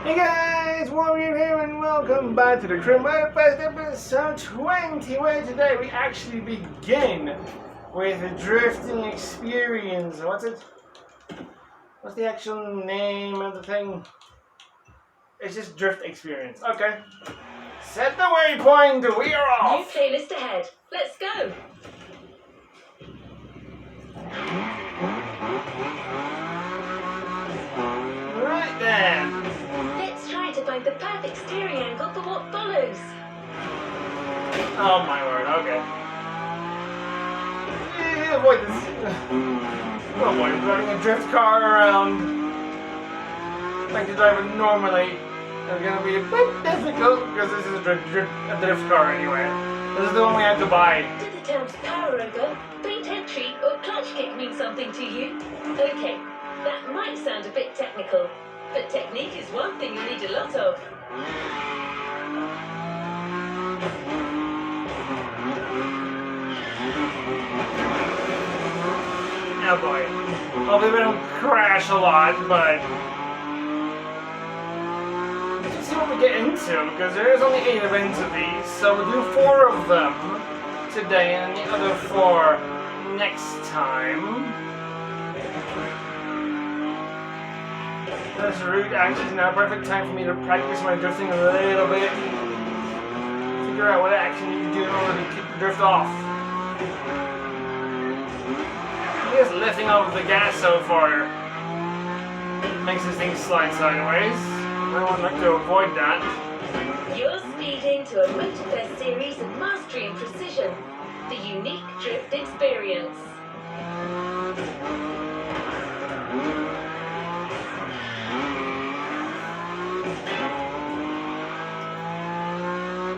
Hey guys, Warrior here and welcome back to the Crew Motorfest episode 20, where today we actually begin with a drifting experience. What's the actual name of the thing? It's just drift experience. Okay. Set the waypoint, we are off! New playlist ahead. Let's go! Right then. Let's try to find the perfect steering angle for what follows. Oh my word, okay. Avoid this. Avoid driving a drift car around. Like to drive it normally. It's gonna be a bit difficult because this is a drift car anyway. This is the one we had to buy. Do the terms power over, faint entry, or clutch kick mean something to you? Okay, that might sound a bit technical, but technique is one thing you need a lot of. Oh boy. Hopefully we don't crash a lot, but let's see what we get into, because there's only 8 events of these, so we'll do 4 of them today and the other 4 next time. This route actually is now a perfect time for me to practice my drifting a little bit. Figure out what I actually need to do in order to keep the drift off. Just lifting off the gas so far makes this thing slide sideways. I would like to avoid that. You're speeding to a Motorfest series of mastery and precision. The unique drift experience.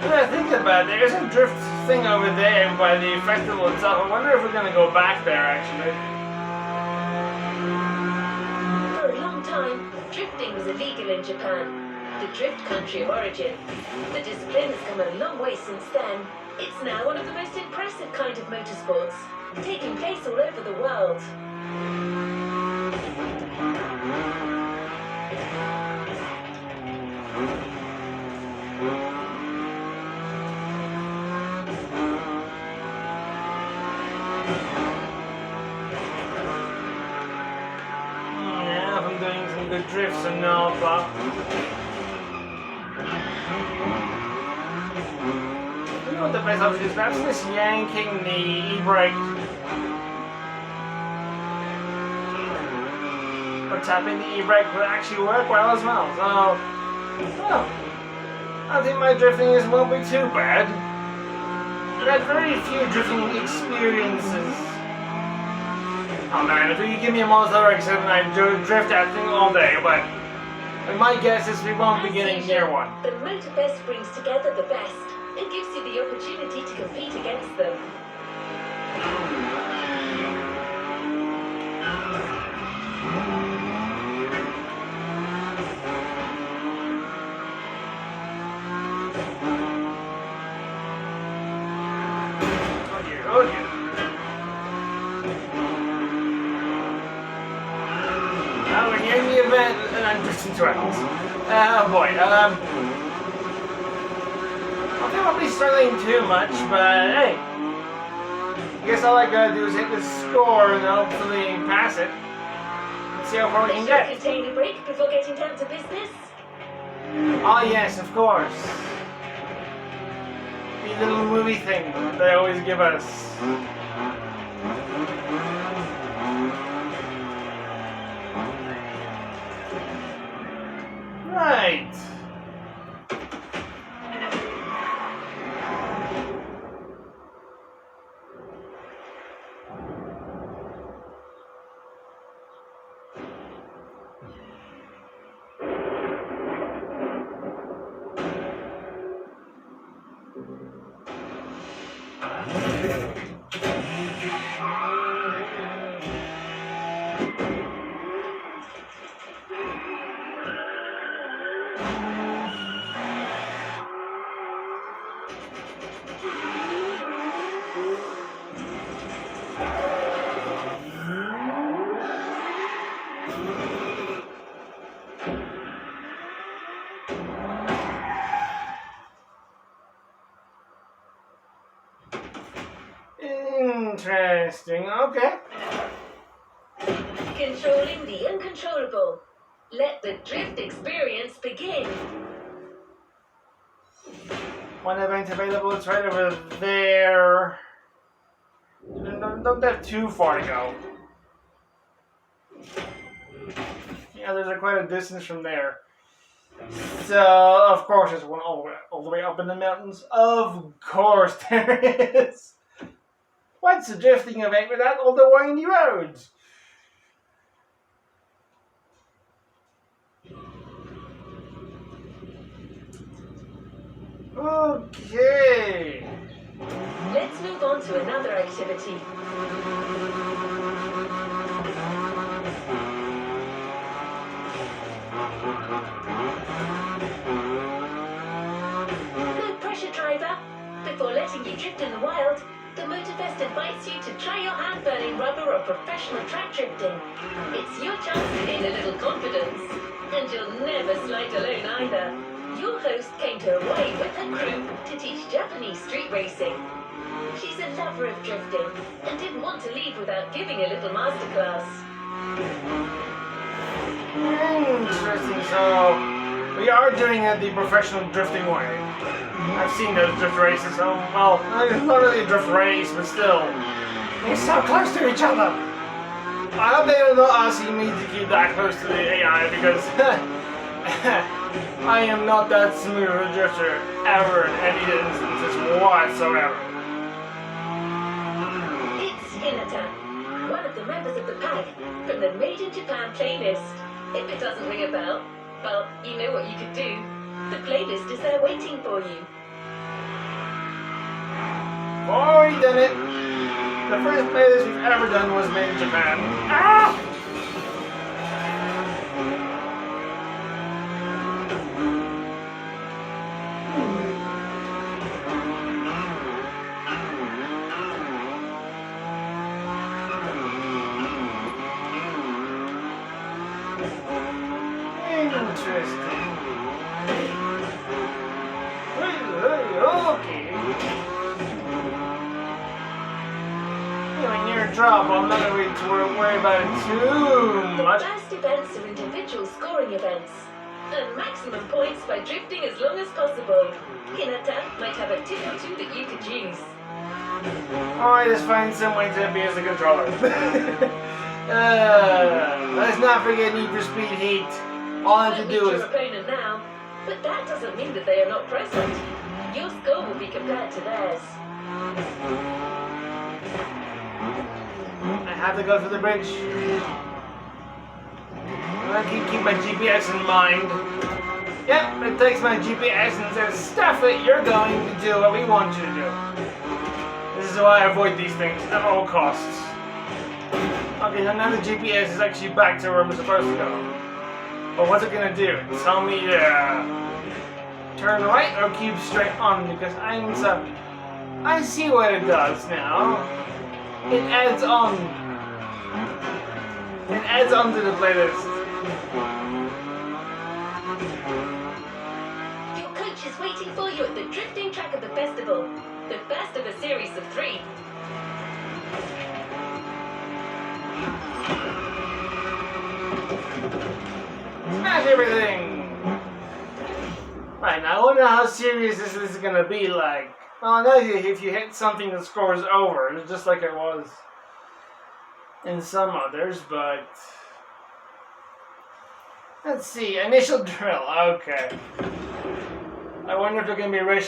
When I think about it, there's a drift thing over there by the festival itself. I wonder if we're going to go back there actually. For a long time, drifting was illegal in Japan, the drift country of origin. The discipline has come a long way since then. It's now one of the most impressive kind of motorsports, taking place all over the world. Yeah, if I'm doing some good drifts and all, but you know what the best option is? Perhaps just yanking the e-brake or tapping the e-brake would actually work well as well. So, well, I think my drifting won't be too bad. I've had very few drifting experiences. Oh man, if you give me a Monster X7, I'd drift that thing all day, but my guess is we won't be getting near one. The Motorfest brings together the best and gives you the opportunity to compete against them. Oh dear. Oh, we're nearing the event and I'm drifting to ends. Oh boy, I don't think I'll be struggling too much, but hey. I guess all I gotta do is hit the score and hopefully pass it. Let's see how far we can Shall we get. contain a break before getting down to business? Oh yes, of course. The little movie thing that they always give us. Right. Interesting. Okay. Controlling the uncontrollable. Let the drift experience begin. One event available. It's right over there. Don't have too far to go. Yeah, there's quite a distance from there. So, of course, there's one all the way up in the mountains. Of course there is. What's a drifting event without all the windy roads? Okay. Let's move on to another activity. No pressure, driver. Before letting you drift in the wild, the Motorfest invites you to try your hand burning rubber or professional track drifting. It's your chance to gain a little confidence. And you'll never slide alone either. Your host came to Hawaii with her crew to teach Japanese street racing. She's a lover of drifting and didn't want to leave without giving a little masterclass. Interesting. So, we are doing it the professional drifting way. I've seen those drift races. So, well, it's not really a drift race, but still, they're so close to each other. I hope they are not asking me to keep that close to the AI because I am not that smooth a drifter ever in any instances whatsoever. It's Hinata, one of the members of the pack from the Made in Japan playlist. If it doesn't ring a bell, well, you know what you could do. The playlist is there waiting for you. Already done it. The first playlist we've ever done was Made in Japan. Ah! Interesting. Okay. When you're a drop, I'm not going to worry about it too much. Fast events are individual scoring events. And maximum points by drifting as long as possible. Hinata might have a tip or two that you could use. Alright, let's find some way to abuse the controller. Let's not forget Need for Speed Heat. All I have to do is... your opponent now, but that doesn't mean that they are not present. Your score will be compared to theirs. I have to go through the bridge. I keep my GPS in mind. Yep, it takes my GPS and says, stuff it, you're going to do what we want you to do. This is why I avoid these things at all costs. Okay, now the GPS is actually back to where I'm supposed to go. But what's it gonna do? Tell me to turn right or keep straight on because I see what it does now. It adds on. It adds on to the playlist. Your coach is waiting for you at the drifting track of the festival. The first of a series of 3. Smash everything! Right, now I wonder how serious this is gonna be like. Well, I know if you hit something the score is over, it's just like it was in some others, but... Let's see, initial drill, okay. I wonder if they're gonna be I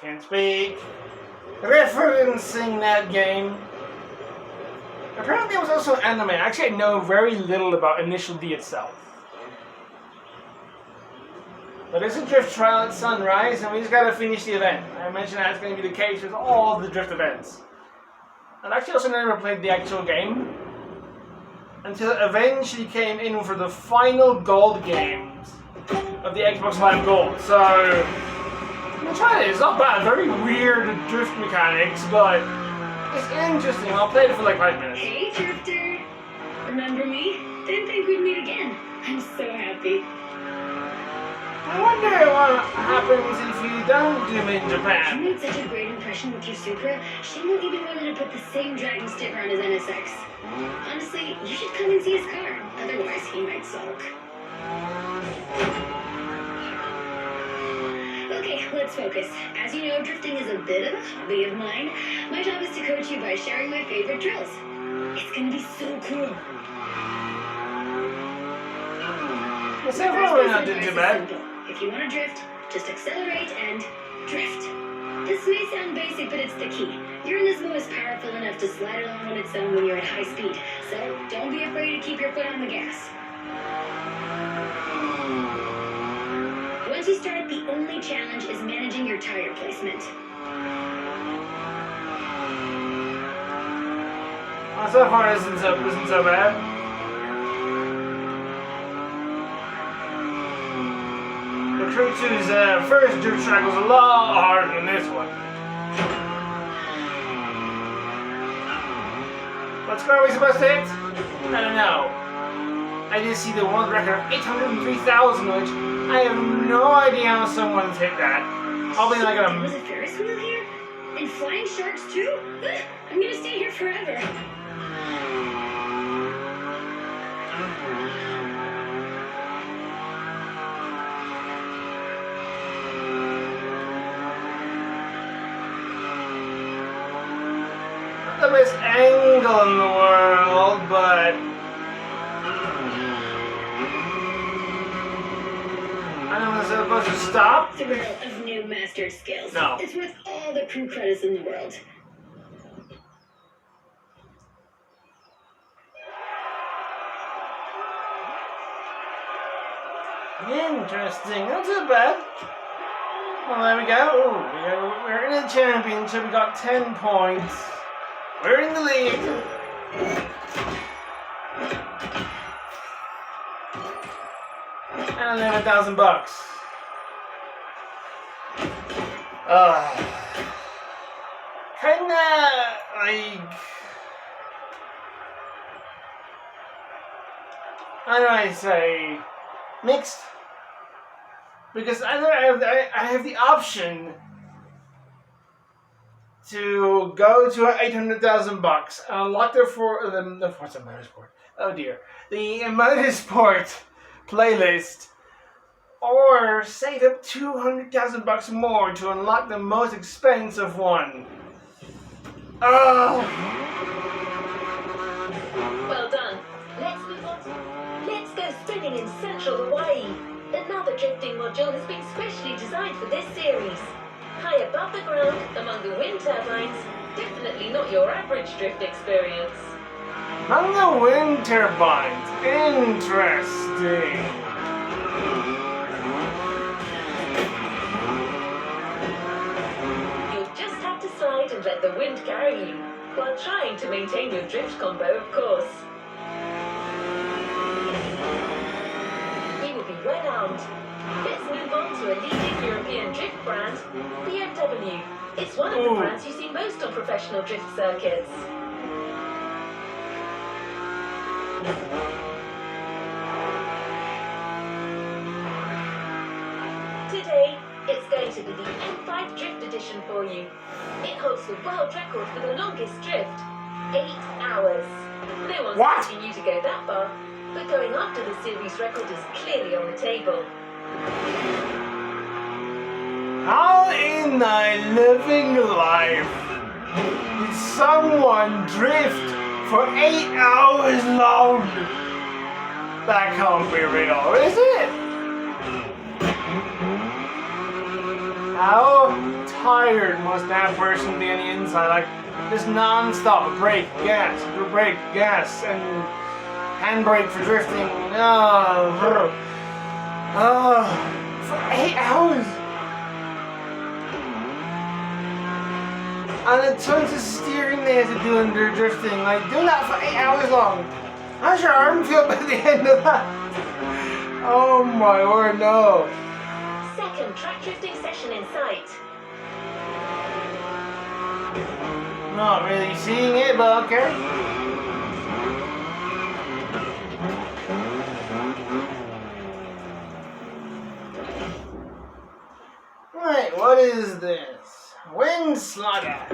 can't speak. Referencing that game. Apparently it was also anime. Actually, I know very little about Initial D itself. But it's a drift trial at Sunrise, and we just gotta finish the event. I mentioned that's gonna be the case with all of the drift events. I've actually also never played the actual game until it eventually came in for the final gold games of the Xbox Live Gold. So, I'm gonna try it. It's not bad. Very weird drift mechanics, but it's interesting. I'll play it for like 5 minutes. Hey, Drifter! Remember me? Didn't think we'd meet again. I'm so happy. I wonder what happens if you don't do it in You Japan. made such a great impression with your Supra, Shingo even wanted to put the same dragon sticker on his NSX. Honestly, you should come and see his car. Otherwise, he might sulk. Okay, let's focus. As you know, drifting is a bit of a hobby of mine. My job is to coach you by sharing my favorite drills. It's gonna be so cool. Well, so far we're not doing too bad. Simple. If you want to drift, just accelerate and drift. This may sound basic, but it's the key. Your Nismo is powerful enough to slide along on its own when you're at high speed, so don't be afraid to keep your foot on the gas. Once you start, the only challenge is managing your tire placement. Well, so far isn't so bad. The Crew 2's first dirt track was a lot harder than this one. What score are we supposed to hit? I don't know. I did see the world record of 803,000, which I have no idea how someone's hit that. I'll be like There was a Ferris wheel here? And flying sharks too? I'm gonna stay here forever. the best angle in the world, but I don't know, is it supposed to stop? Thrill of new mastered skills. No. It's worth all the crew credits in the world. Interesting, not too bad. Well, there we go. Ooh, we're in the championship. We got 10 points. We're in the lead. And $11,000. Kinda like, how do I say, mixed. Because either I have the option to go to $800,000 and unlock the Forza Motorsport. Oh dear, the Motorsport playlist, or save up $200,000 more to unlock the most expensive one. Oh. Well done. Let's move on. Let's go spinning in central Hawaii. Another drifting module has been specially designed for this series. High above the ground, among the wind turbines, definitely not your average drift experience. Among the wind turbines. Interesting. You'll just have to slide and let the wind carry you, while trying to maintain your drift combo, of course. Well armed. Let's move on to a leading European drift brand, BMW. It's one of the brands you see most on professional drift circuits. Today, it's going to be the M5 Drift Edition for you. It holds the world record for the longest drift, 8 hours. No one's asking you to go that far, but going after the series record is clearly on the table. How in thy living life did someone drift for 8 hours long? That can't be real, is it? How tired must that person be on the inside? Like, just non-stop, brake, gas, and handbrake for drifting. For 8 hours. And in terms of steering there to doing their drifting, like doing that for 8 hours long. How's your arm feel by the end of that? Oh my word, no. Second track drifting session in sight. Not really seeing it, but okay. Right, what is this? Wind Slugger.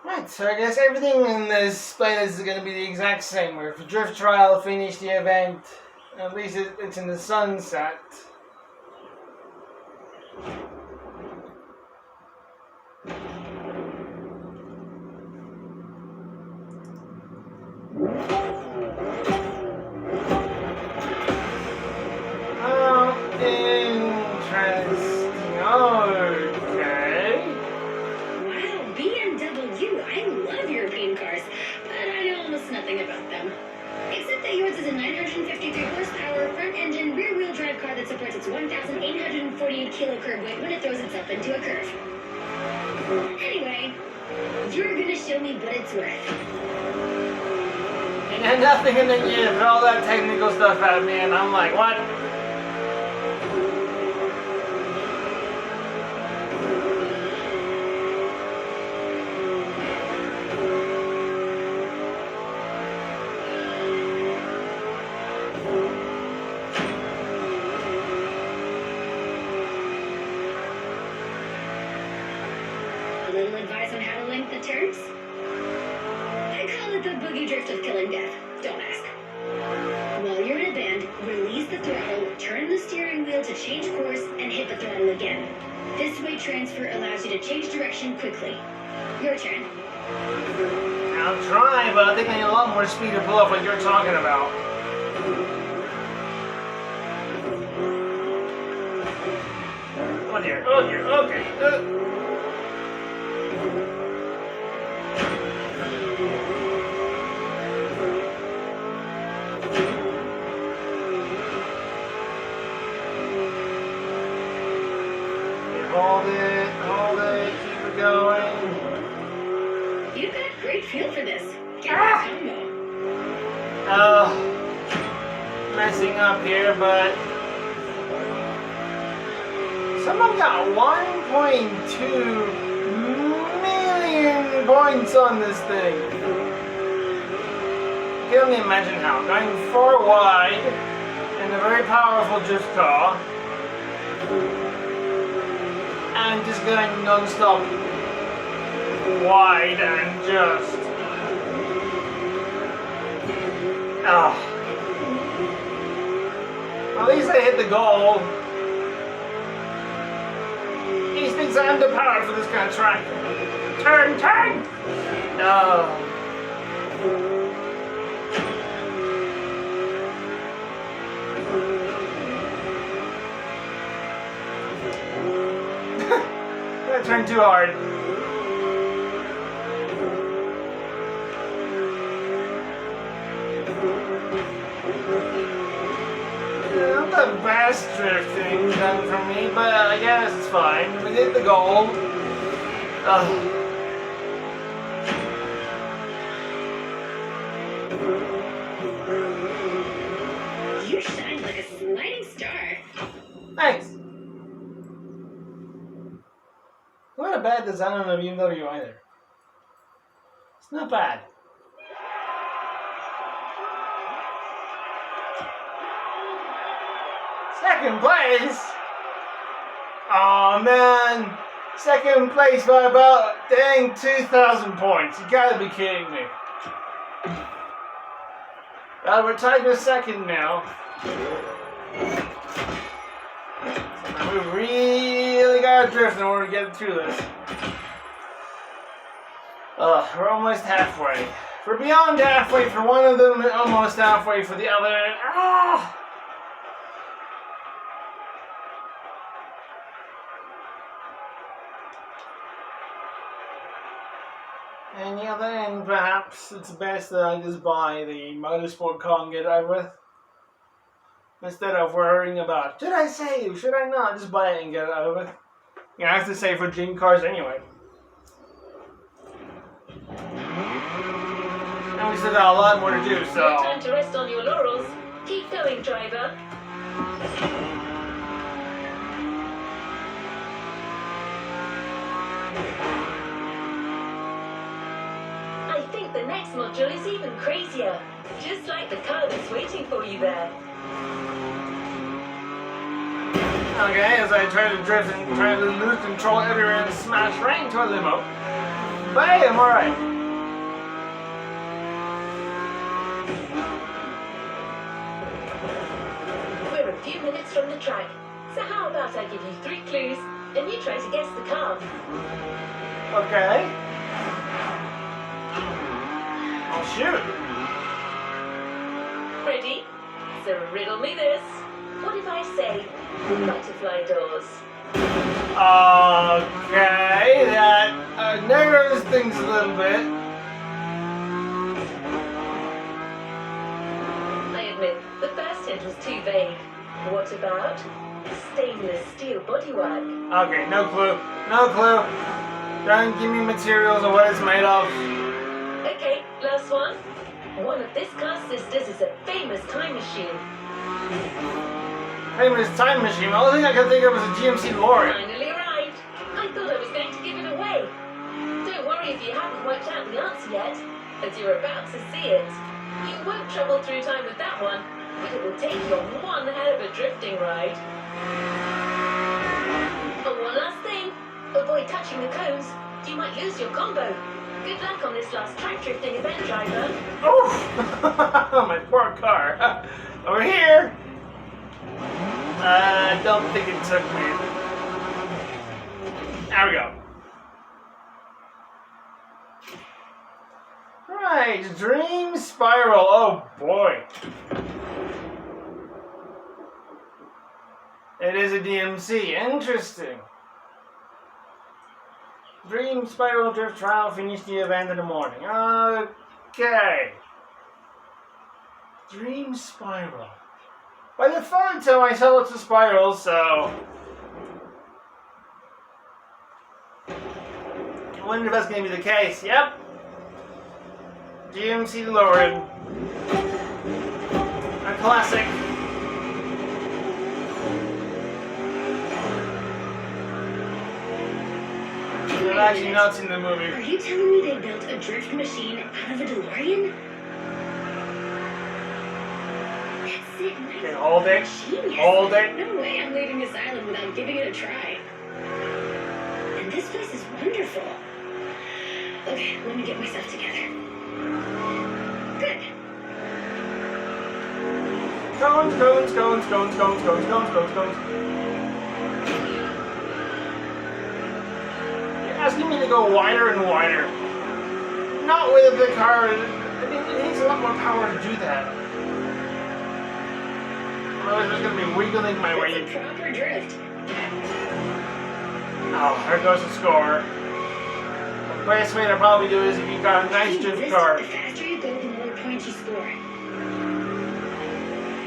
Right, so I guess everything in this playlist is going to be the exact same. We're for Drift Trial, finish the event. At least it's in the sunset. Oh, interesting. Okay. Wow, BMW. I love European cars, but I know almost nothing about them. Except that yours is a 953 horsepower front-engine rear-wheel drive car that supports its 1,848 kilo curb weight when it throws itself into a curve. Anyway, you're gonna show me what it's worth. And nothing, and then you throw all that technical stuff at me, and I'm like, what? A little advice on how to length the turns? I call it the boogie drift of killing death. Don't ask. While you're in a bend, release the throttle, turn the steering wheel to change course, and hit the throttle again. This weight transfer allows you to change direction quickly. Your turn. I'll try, but I think I need a lot more speed to pull off what you're talking about. Oh dear, okay. Hold it, keep it going. You've got great feel for this. Get that combo. Messing up here, but someone got 1.2 million points on this thing. You can only imagine how. Going 4 wide in a very powerful drift car. And just going non-stop wide and just at least I hit the goal. He thinks I'm underpowered for this kind of track. Turn! I turned too hard. Not the best drifting done for me, but I guess it's fine. We hit the goal. You shine like a sliding star. Thanks. Not a bad design on a BMW either. It's not bad. Second place? Oh man. Second place by about dang 2,000 points. You gotta be kidding me. Well, we're tied for second now. We really gotta drift in order to get through this. We're almost halfway. We're beyond halfway for one of them and almost halfway for the other. And the other end, perhaps it's best that I just buy the motorsport car and get it over with. Instead of worrying about, should I save, should I not? Just buy it and get it over with. You know, I have to save for dream cars anyway. And we still got a lot more to do, so... No time to rest on your laurels. Keep going, driver. I think the next module is even crazier. Just like the car that's waiting for you there. Okay, as I try to drift and try to lose control everywhere and smash right into a limo. But hey, I'm alright. We're a few minutes from the track, so how about I give you 3 clues and you try to guess the car? Okay. I'll shoot. Ready? So riddle me this. What if I say butterfly doors? Okay, that narrows things a little bit. I admit, the first hint was too vague. What about stainless steel bodywork? Okay, no clue. No clue. Don't give me materials or what it's made of. Okay, last one. One of this car's sisters is a famous time machine. Famous time machine. The only thing I could think of was a GMC lorry. Finally right. I thought I was going to give it away. Don't worry if you haven't worked out the answer yet, as you're about to see it. You won't travel through time with that one, but it will take you on one hell of a drifting ride. And one last thing. Avoid touching the cones. You might lose your combo. Good luck on this last track drifting event, driver. Oof! My poor car. Over here. I don't think it took me. There we go. Right, Dream Spiral. Oh boy. It is a DMC. Interesting. Dream Spiral Drift Trial. Finish the event in the morning. Okay. Dream Spiral. By the photo, I saw lots of spirals, so I wonder if that's going to be the case. Yep. GMC DeLorean. A classic. I've actually not seen the movie. Are you telling me they built a drift machine out of a DeLorean? That's it, nice. Okay, hold it. Genius. Hold it. No way I'm leaving this island without giving it a try. And this place is wonderful. Okay, let me get myself together. Good. Cones, cones, cones, cones, cones, cones, cones, cones, cones. You're asking me to go wider and wider. Not with a big car. I mean, it needs a lot more power to do that. Otherwise, I'm just going to be wiggling my way. That's a proper drift. Oh, there goes the score. The best way to probably do it is if you got a nice drift car. The faster you go, the more points you score.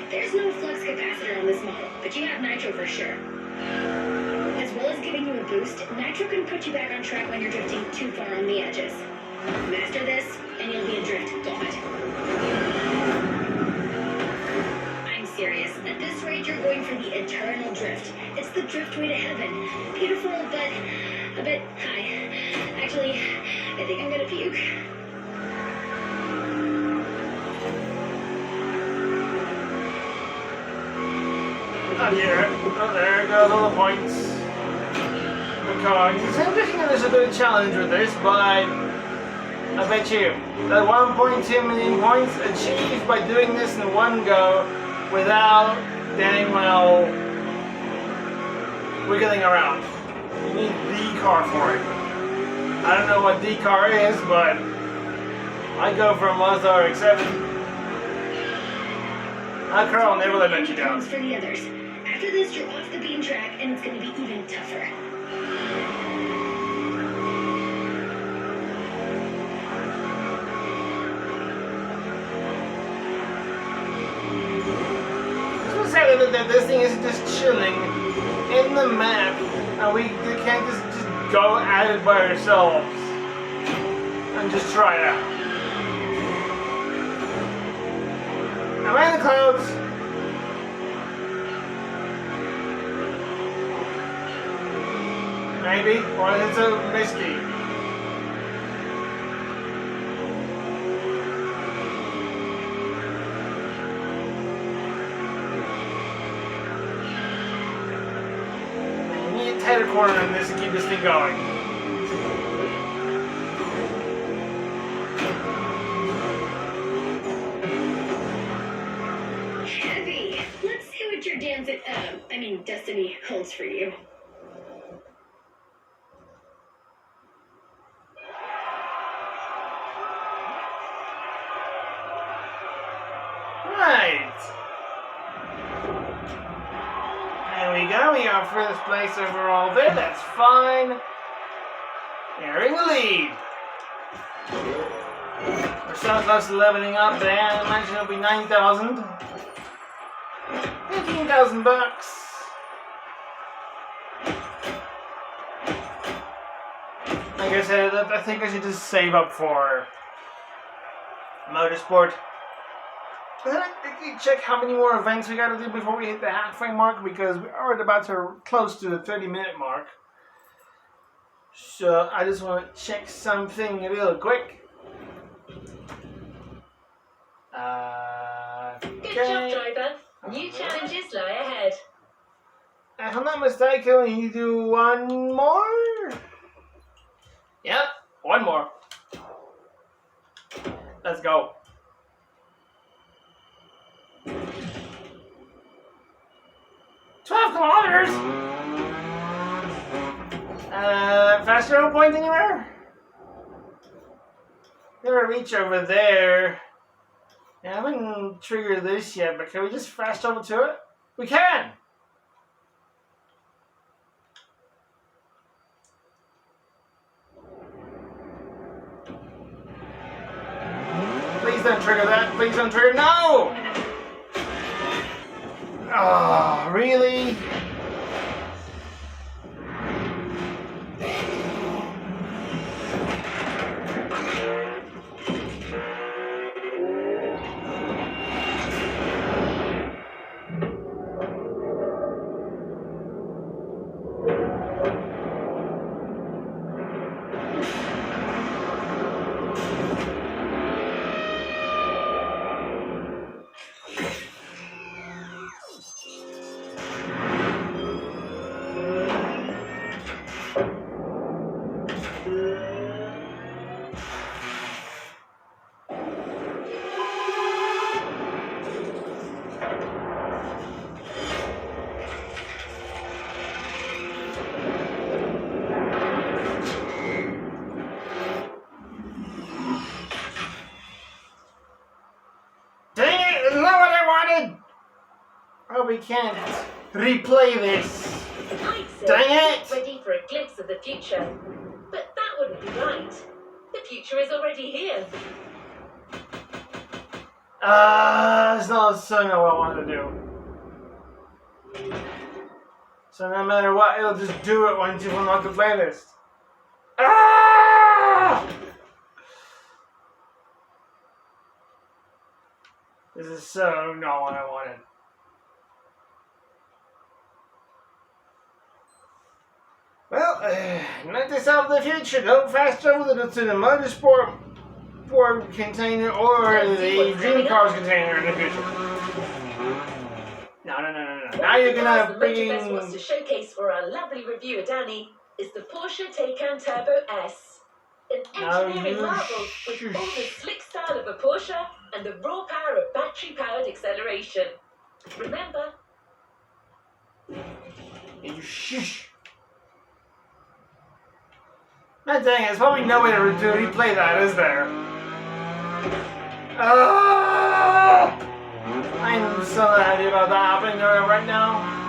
There's no flux capacitor on this model, but you have nitro for sure. As well as giving you a boost, nitro can put you back on track when you're drifting too far on the edges. Master this, and you'll be a drift god. I'm serious. At this rate, you're going for the eternal drift. It's the driftway to heaven. Beautiful, but a bit high. Actually, I think I'm gonna puke. Oh, here. Oh, there goes all the points. The coins. It's interesting that there's a bit of challenge with this, but I bet you that 1.2 million points achieved by doing this in one go without dang well wiggling around. You need the car for it. I don't know what the car is, but I go for a Mazda RX-7. That car will never let you down. For the others. After this, you're off the beaten track, and it's going to be even tougher. It's so sad that this thing isn't just chilling in the map, and we can't just go at it by ourselves and just try it out. Am I in the clouds? Maybe, or is it so misty? corner on this and keep this thing going. Heavy. Let's see what your destiny holds for you. Right. There we go. We are first place overall there. That's fine. They're in the lead. We're so close to leveling up there. I imagine it'll be 9,000. 15,000 bucks. Like I said, I think I should just save up for motorsport. And then I can check how many more events we gotta do before we hit the halfway mark, because we are about to close to the 30-minute mark. So I just want to check something real quick. Good job, driver. New challenges lie ahead. If I'm not mistaken, we need to do one more? Yep, one more. Let's go. $12 kilometers! Faster road point anywhere? Never reach over there. Yeah, I haven't triggered this yet, but can we just fast over to it? We can! Please don't trigger that. Please don't trigger. No! Oh, really? Oh, we can't replay this. I'd say Dang get it! ready for a glimpse of the future. But that wouldn't be right. The future is already here. It's not what I want to do. So no matter what, it'll just do it once you unlock the playlist. Ah! This is so not what I wanted. Well, note to self in the future, don't fast travel to the motorsport container or the dream cars container in the future. No. Now you're gonna bring Motorfest wants to showcase for our lovely reviewer Danny is the Porsche Taycan Turbo S. An engineering marvel with all the slick style of a Porsche and the raw power of battery-powered acceleration. Remember? You shush. God dang it, there's probably no way to replay that, is there? I'm so happy about that happening right now.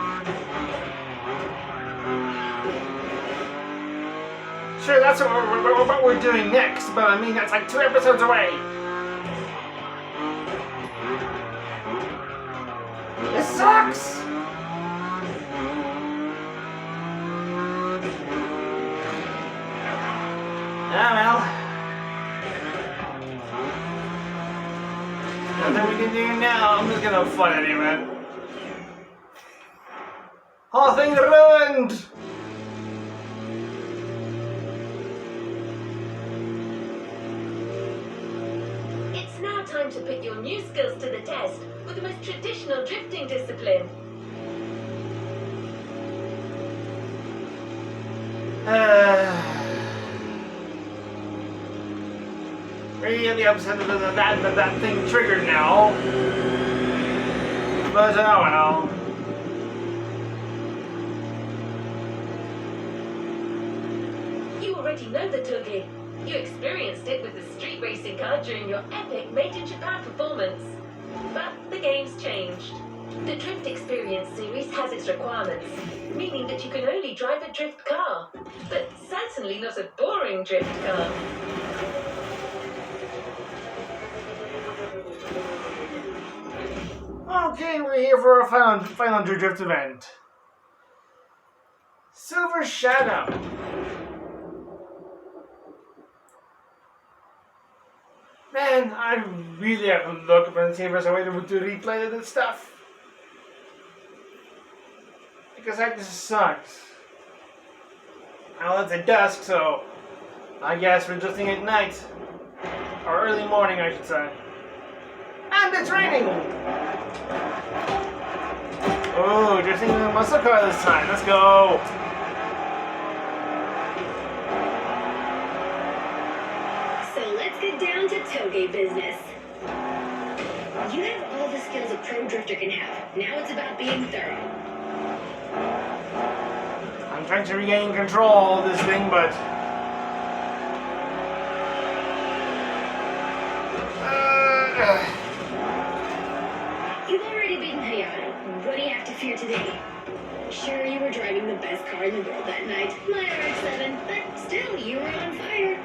Sure, that's what we're doing next, but I mean, that's like 2 episodes away. This sucks! Ah, well. Nothing we can do now. I'm just gonna fun anyway. Whole thing ruined! It's now time to put your new skills to the test with the most traditional drifting discipline. Really upset that thing triggered now. But oh well. You already know the Toge. You experienced it with the street racing car during your epic Made in Japan performance. But the game's changed. The Drift Experience series has its requirements, meaning that you can only drive a drift car, but certainly not a boring drift car. Okay, we're here for our final drift event. Silver Shadow. Man, I really have to look up and see if there's a way to replay that stuff. Because that just sucks. Well, it's at dusk, so I guess we're just at night. Or early morning, I should say. And it's raining! Oh, drifting in a muscle car this time. Let's go! So let's get down to Toge business. You have all the skills a pro drifter can have. Now it's about being thorough. I'm trying to regain control of this thing, but... You've already beaten Hayato. What do you have to fear today? Sure, you were driving the best car in the world that night, my RX-7, but still, you were on fire.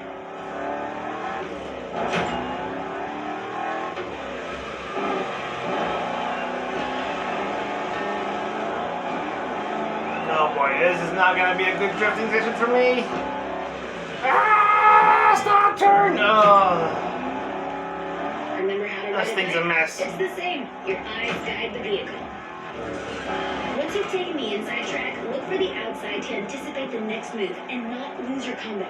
Oh boy, this is not gonna be a good drifting session for me. Ah! Stop turn! Oh. Remember how to ride This a thing's a bike? mess. It's the same. Your eyes guide the vehicle. Once you've taken the inside track, look for the outside to anticipate the next move and not lose your combo.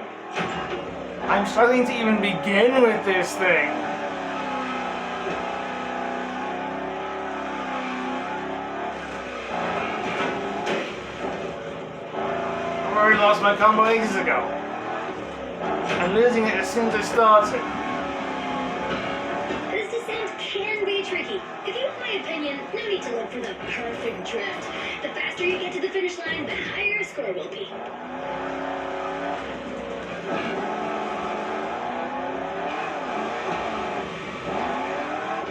I'm struggling to even begin with this thing. I already lost my combo ages ago. I'm losing it as soon as I started. This descent can be tricky. If you want my opinion, no need to look for the perfect drift. The faster you get to the finish line, the higher your score will be.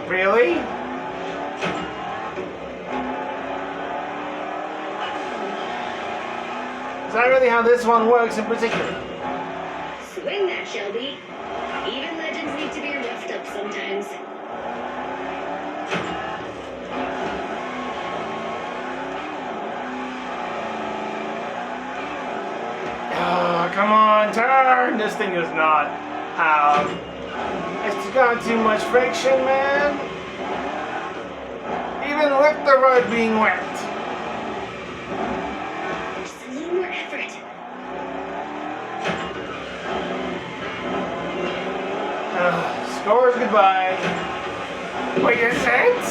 Really? Is that really how this one works in particular? Swing that, Shelby. Even legends need to be roughed up sometimes. Oh, come on, turn! This thing does not have... It's got too much friction, man. Even with the road being wet. Just a little more effort. Scores goodbye. Wait, is it?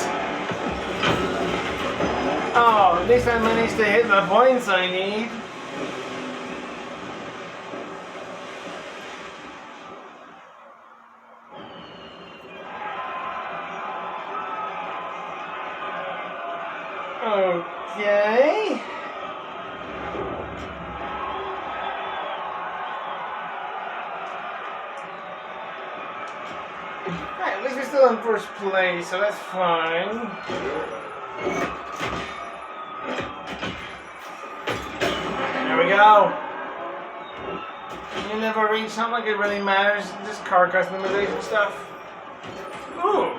Oh, at least I managed to hit the points I need. Okay. Alright, at least we're still in first place, so that's fine. There we go. You never reach something like it really matters, just car customization stuff. Ooh.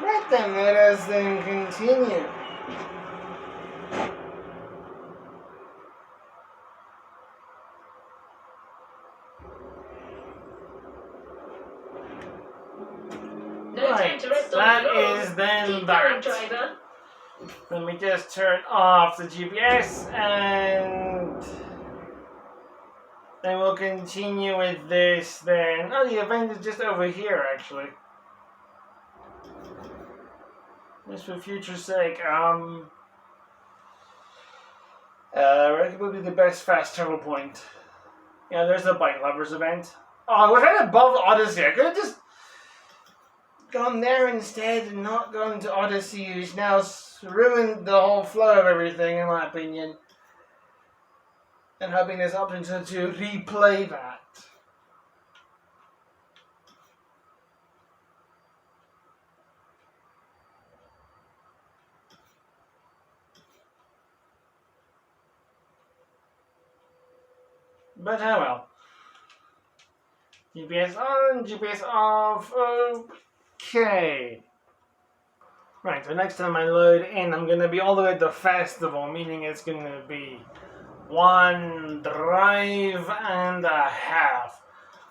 Right then, let us then continue. No time Right, to rest on that the laurels. is then Keep that. going, driver. Let me just turn off the GPS and... And we'll continue with this then. Oh, the event is just over here, actually. Just for future's sake, where would be the best fast travel point? Yeah, there's the bike lovers event. Oh, I was right above Odyssey. I could have just gone there instead and not gone to Odyssey, which now ruined the whole flow of everything, in my opinion. And hoping there's option to replay that. But oh well. GPS on, GPS off. Okay. Right, so next time I load in, I'm gonna be all the way at the festival, meaning it's gonna be 1 drive and a half.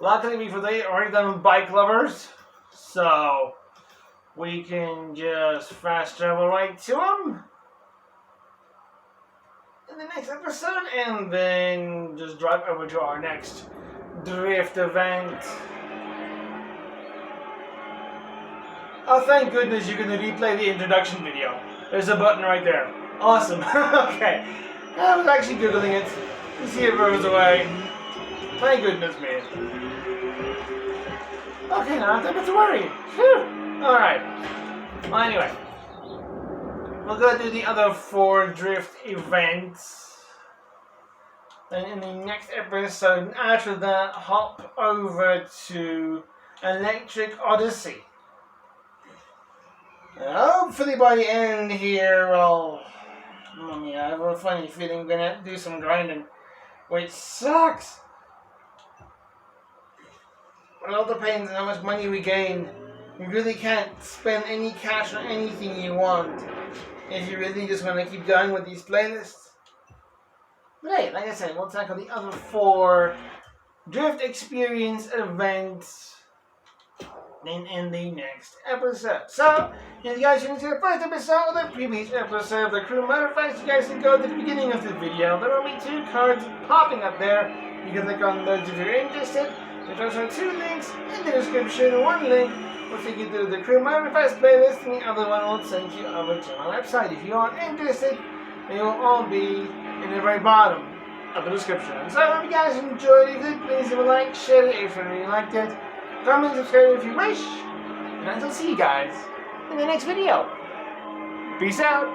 Luckily for they already done bike lovers, so we can just fast travel right to them in the next episode, and then just drive over to our next drift event. Oh, thank goodness you can replay the introduction video. There's a button right there. Awesome. Okay. I was actually Googling it. You see it rose away. Thank goodness, man. Okay, now I don't have to worry. Phew. Alright. Well, anyway. We'll go do the other 4 drift events. Then in the next episode, after that, hop over to Electric Odyssey. And hopefully by the end here, I have a funny feeling I'm gonna do some grinding, which sucks. It all depends on how much money we gain. You really can't spend any cash on anything you want if you really just want to keep going with these playlists. But hey, like I said, we'll tackle the other 4 Drift Experience events in the next episode. So, if you guys tuned to the first episode of the previous episode of the Crew Motorfest, you guys can go to the beginning of the video. There will be 2 cards popping up there. You can click on those if you're interested. There's also 2 links in the description. One link will take you to the Crew Motorfest playlist, and the other one will send you over to my website. If you are interested, they will all be in the very bottom of the description. So, if you guys enjoyed it, please leave a like, share it if you really liked it. Comment, subscribe if you wish, and until see you guys in the next video. Peace out.